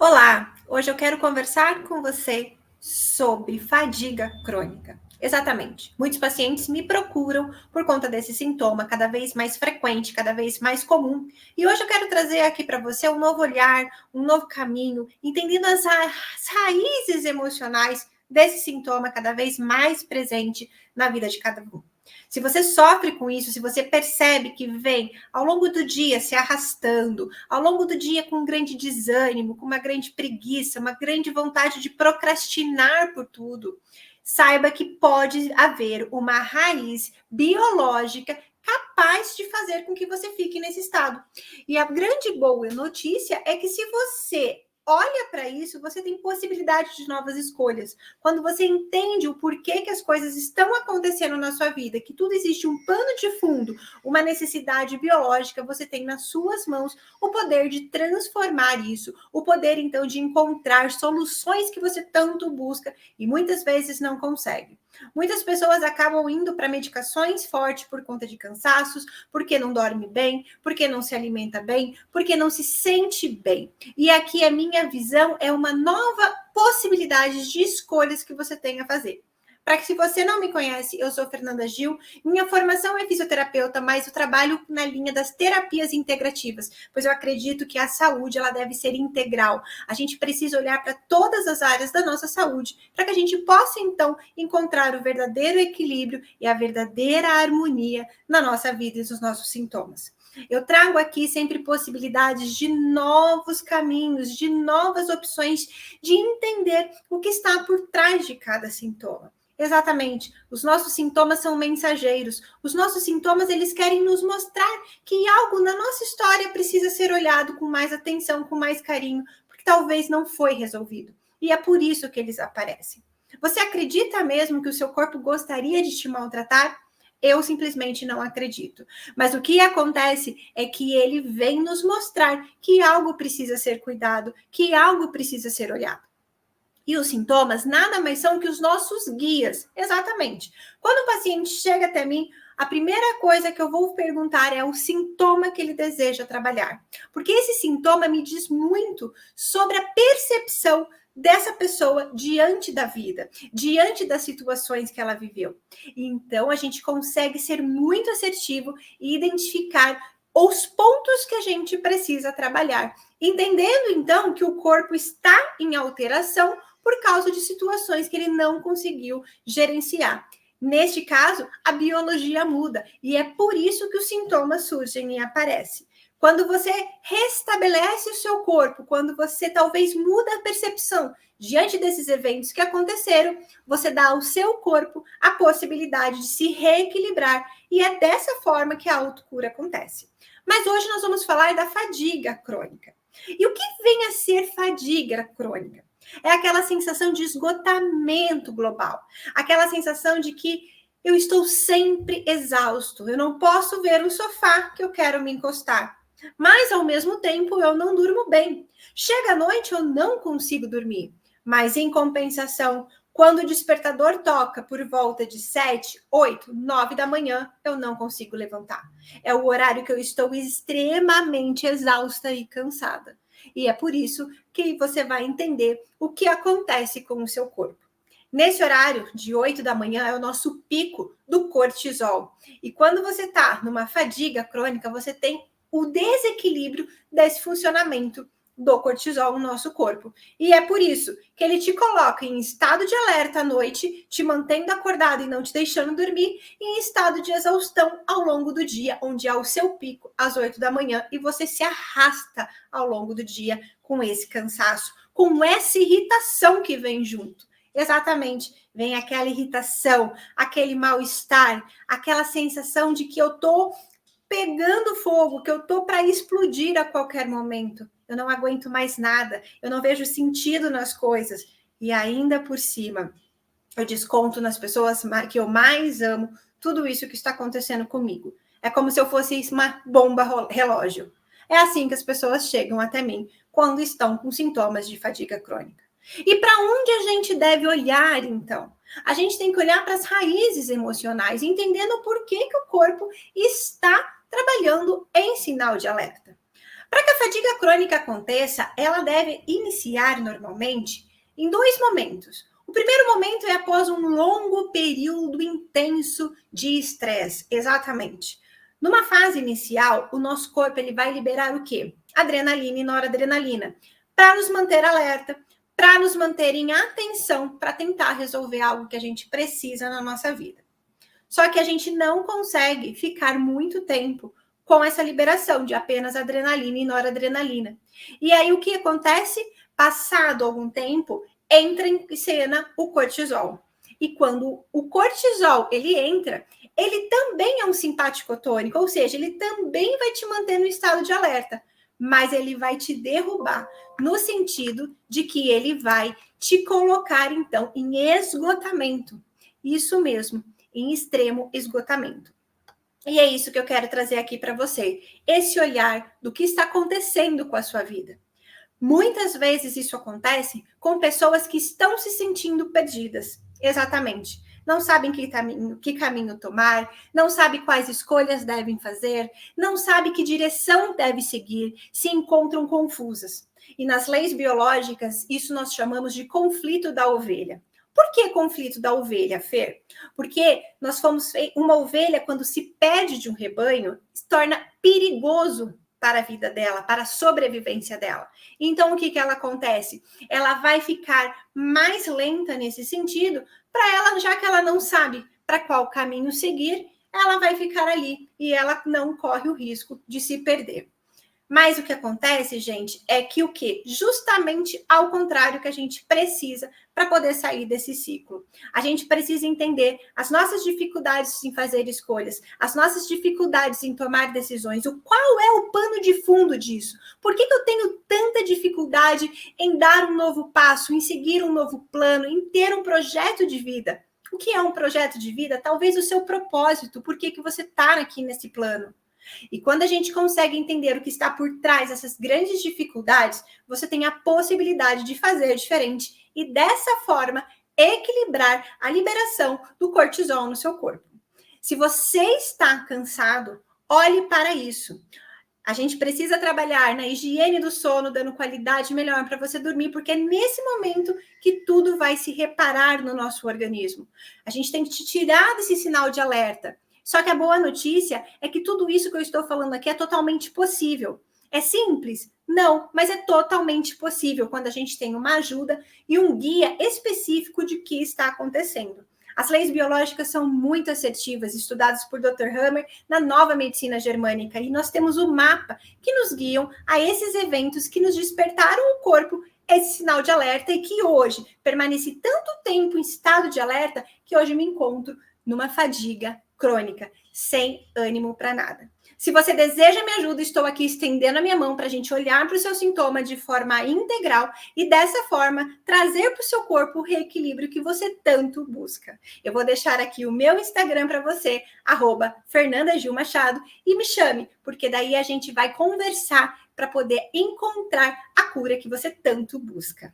Olá, hoje eu quero conversar com você sobre fadiga crônica. Exatamente. Muitos pacientes me procuram por conta desse sintoma cada vez mais frequente, cada vez mais comum. E hoje eu quero trazer aqui para você um novo olhar, um novo caminho, entendendo as raízes emocionais desse sintoma cada vez mais presente na vida de cada um. Se você sofre com isso, se você percebe que vem ao longo do dia se arrastando, ao longo do dia com um grande desânimo, com uma grande preguiça, uma grande vontade de procrastinar por tudo, saiba que pode haver uma raiz biológica capaz de fazer com que você fique nesse estado. E a grande boa notícia é que se você olha para isso, você tem possibilidade de novas escolhas. Quando você entende o porquê que as coisas estão acontecendo na sua vida, que tudo existe um pano de fundo, uma necessidade biológica, você tem nas suas mãos o poder de transformar isso, o poder então de encontrar soluções que você tanto busca e muitas vezes não consegue. Muitas pessoas acabam indo para medicações fortes por conta de cansaços, porque não dorme bem, porque não se alimenta bem, porque não se sente bem. E aqui a minha visão é uma nova possibilidade de escolhas que você tem a fazer. Para que, se você não me conhece, eu sou Fernanda Gil, minha formação é fisioterapeuta, mas eu trabalho na linha das terapias integrativas, pois eu acredito que a saúde ela deve ser integral. A gente precisa olhar para todas as áreas da nossa saúde, para que a gente possa, então, encontrar o verdadeiro equilíbrio e a verdadeira harmonia na nossa vida e nos nossos sintomas. Eu trago aqui sempre possibilidades de novos caminhos, de novas opções, de entender o que está por trás de cada sintoma. Exatamente. Os nossos sintomas são mensageiros. Os nossos sintomas, eles querem nos mostrar que algo na nossa história precisa ser olhado com mais atenção, com mais carinho, porque talvez não foi resolvido. E é por isso que eles aparecem. Você acredita mesmo que o seu corpo gostaria de te maltratar? Eu simplesmente não acredito. Mas o que acontece é que ele vem nos mostrar que algo precisa ser cuidado, que algo precisa ser olhado. E os sintomas nada mais são que os nossos guias. Exatamente. Quando o paciente chega até mim, a primeira coisa que eu vou perguntar é o sintoma que ele deseja trabalhar. Porque esse sintoma me diz muito sobre a percepção dessa pessoa diante da vida, diante das situações que ela viveu. Então, a gente consegue ser muito assertivo e identificar os pontos que a gente precisa trabalhar, entendendo então que o corpo está em alteração por causa de situações que ele não conseguiu gerenciar. Neste caso, a biologia muda e é por isso que os sintomas surgem e aparecem. Quando você restabelece o seu corpo, quando você talvez muda a percepção diante desses eventos que aconteceram, você dá ao seu corpo a possibilidade de se reequilibrar e é dessa forma que a autocura acontece. Mas hoje nós vamos falar da fadiga crônica. E o que vem a ser fadiga crônica? É aquela sensação de esgotamento global, aquela sensação de que eu estou sempre exausto, eu não posso ver o sofá que eu quero me encostar, mas ao mesmo tempo eu não durmo bem. Chega a noite eu não consigo dormir, mas em compensação, quando o despertador toca por volta de 7, 8, 9 da manhã, eu não consigo levantar. É o horário que eu estou extremamente exausta e cansada. E é por isso que você vai entender o que acontece com o seu corpo. Nesse horário, de 8 da manhã, é o nosso pico do cortisol. E quando você está numa fadiga crônica, você tem o desequilíbrio desse funcionamento do cortisol no nosso corpo. E é por isso que ele te coloca em estado de alerta à noite, te mantendo acordado e não te deixando dormir, e em estado de exaustão ao longo do dia, onde há o seu pico às 8 da manhã, e você se arrasta ao longo do dia com esse cansaço, com essa irritação que vem junto. Exatamente, vem aquela irritação, aquele mal-estar, aquela sensação de que eu tô pegando fogo, que eu tô para explodir a qualquer momento. Eu não aguento mais nada, eu não vejo sentido nas coisas. E ainda por cima, eu desconto nas pessoas que eu mais amo tudo isso que está acontecendo comigo. É como se eu fosse uma bomba relógio. É assim que as pessoas chegam até mim quando estão com sintomas de fadiga crônica. E para onde a gente deve olhar, então? A gente tem que olhar para as raízes emocionais, entendendo por que o corpo está trabalhando em sinal de alerta. Para que a fadiga crônica aconteça, ela deve iniciar normalmente em dois momentos. O primeiro momento é após um longo período intenso de estresse, exatamente. Numa fase inicial, o nosso corpo ele vai liberar o quê? Adrenalina e noradrenalina, para nos manter alerta, para nos manter em atenção, para tentar resolver algo que a gente precisa na nossa vida. Só que a gente não consegue ficar muito tempo com essa liberação de apenas adrenalina e noradrenalina. E aí o que acontece? Passado algum tempo, entra em cena o cortisol. E quando o cortisol ele entra, ele também é um simpático tônico, ou seja, ele também vai te manter no estado de alerta, mas ele vai te derrubar no sentido de que ele vai te colocar então em esgotamento. Isso mesmo, em extremo esgotamento. E é isso que eu quero trazer aqui para você, esse olhar do que está acontecendo com a sua vida. Muitas vezes isso acontece com pessoas que estão se sentindo perdidas. Exatamente. Não sabem que caminho tomar, não sabem quais escolhas devem fazer, não sabem que direção deve seguir, se encontram confusas. E nas leis biológicas, isso nós chamamos de conflito da ovelha. Por que conflito da ovelha, Fer? Porque nós fomos uma ovelha, quando se perde de um rebanho, se torna perigoso para a vida dela, para a sobrevivência dela. Então, o que ela acontece? Ela vai ficar mais lenta nesse sentido, para ela, já que ela não sabe para qual caminho seguir, ela vai ficar ali e ela não corre o risco de se perder. Mas o que acontece, gente, é que o quê? Justamente ao contrário que a gente precisa para poder sair desse ciclo. A gente precisa entender as nossas dificuldades em fazer escolhas, as nossas dificuldades em tomar decisões, qual é o pano de fundo disso? Por que eu tenho tanta dificuldade em dar um novo passo, em seguir um novo plano, em ter um projeto de vida? O que é um projeto de vida? Talvez o seu propósito, por que você está aqui nesse plano? E quando a gente consegue entender o que está por trás dessas grandes dificuldades, você tem a possibilidade de fazer diferente e dessa forma equilibrar a liberação do cortisol no seu corpo. Se você está cansado, olhe para isso. A gente precisa trabalhar na higiene do sono, dando qualidade melhor para você dormir, porque é nesse momento que tudo vai se reparar no nosso organismo. A gente tem que te tirar desse sinal de alerta. Só que a boa notícia é que tudo isso que eu estou falando aqui é totalmente possível. É simples? Não, mas é totalmente possível quando a gente tem uma ajuda e um guia específico de que está acontecendo. As leis biológicas são muito assertivas, estudadas por Dr. Hammer na Nova Medicina Germânica, e nós temos o mapa que nos guiam a esses eventos que nos despertaram o corpo, esse sinal de alerta, e que hoje permaneci tanto tempo em estado de alerta que hoje me encontro numa fadiga crônica, sem ânimo para nada. Se você deseja minha ajuda, estou aqui estendendo a minha mão para a gente olhar para o seu sintoma de forma integral e dessa forma trazer para o seu corpo o reequilíbrio que você tanto busca. Eu vou deixar aqui o meu Instagram para você, @FernandaGilMachado, e me chame, porque daí a gente vai conversar para poder encontrar a cura que você tanto busca.